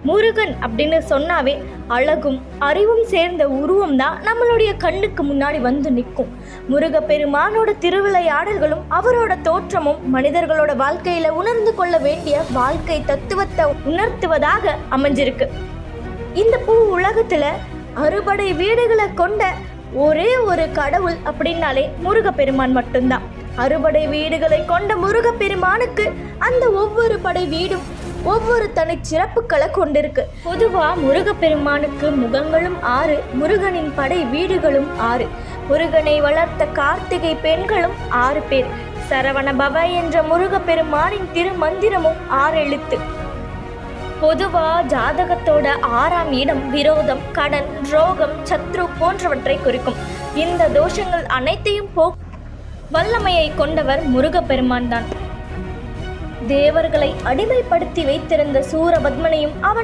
முருகன் அப்படின்னு சொன்னாவே அழகும் அறிவும் சேர்ந்த உருவம் தான் நம்மளுடைய கண்ணுக்கு முன்னாடி வந்து நிற்கும். முருகப்பெருமானோட திருவிளையாடல்களும் அவரோட தோற்றமும் மனிதர்களோட வாழ்க்கையில உணர்ந்து கொள்ள வேண்டிய வாழ்க்கை தத்துவத்தை உணர்த்துவதாக அமைஞ்சிருக்கு. இந்த பூ உலகத்துல அறுபடை வீடுகளை கொண்ட ஒரே ஒரு கடவுள் அப்படின்னாலே முருகப்பெருமான் மட்டும்தான். அறுபடை வீடுகளை கொண்ட முருகப்பெருமானுக்கு அந்த ஒவ்வொரு படை வீடும் ஒவ்வொரு தனி சிறப்புகளை கொண்டிருக்கு. பொதுவா முருகப்பெருமானுக்கு முகங்களும் 6, முருகனின் படை வீடுகளும் 6. முருகனை வளர்த்த கார்த்திகை பெண்களும் 6 பேர். சரவண பவ என்ற முருகப்பெருமானின் திருமந்திரமும் 6 எழுத்து. பொதுவா ஜாதகத்தோட 6ஆம் இடம் விரோதம், கடன், ரோகம், சத்ரு போன்றவற்றை குறிக்கும். இந்த தோஷங்கள் அனைத்தையும் வல்லமையை கொண்டவர் முருகப்பெருமான் தான். தேவர்களை அடிமைப்படுத்தி வைத்திருந்த சூரபத்மனையும் அவன்